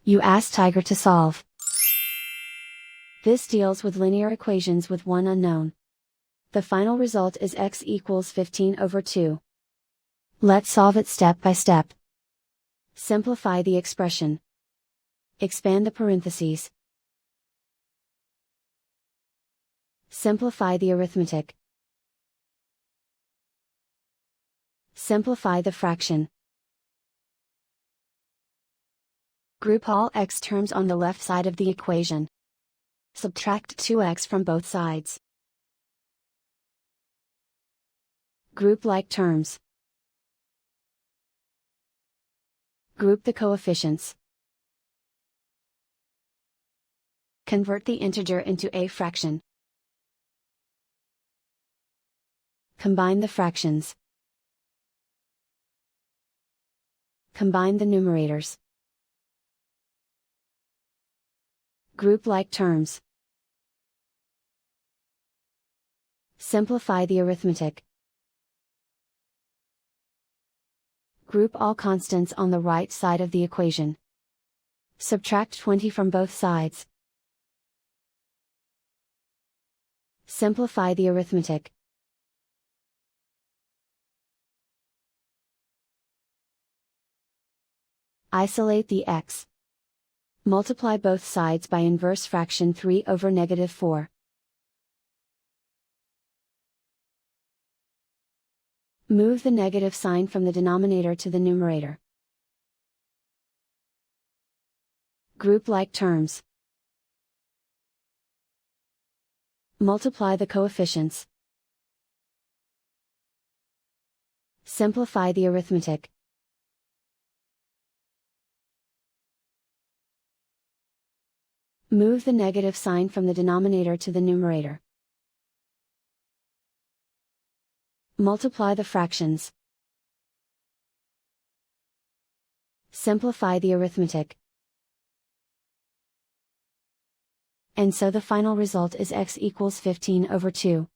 You ask Tiger to solve. This deals with linear equations with one unknown. The final result is x equals 15 over 2. Let's solve it step by step. Simplify the expression. Expand the parentheses. Simplify the arithmetic. Simplify the fraction. Group all x terms on the left side of the equation. Subtract 2x from both sides. Group like terms. Group the coefficients. Convert the integer into a fraction. Combine the fractions. Combine the numerators. Group like terms. Simplify the arithmetic. Group all constants on the right side of the equation. Subtract 20 from both sides. Simplify the arithmetic. Isolate the x. Multiply both sides by inverse fraction 3 over -4. Move the negative sign from the denominator to the numerator. Group like terms. Multiply the coefficients. Simplify the arithmetic. Move the negative sign from the denominator to the numerator. Multiply the fractions. Simplify the arithmetic. And so the final result is x equals 15 over 2.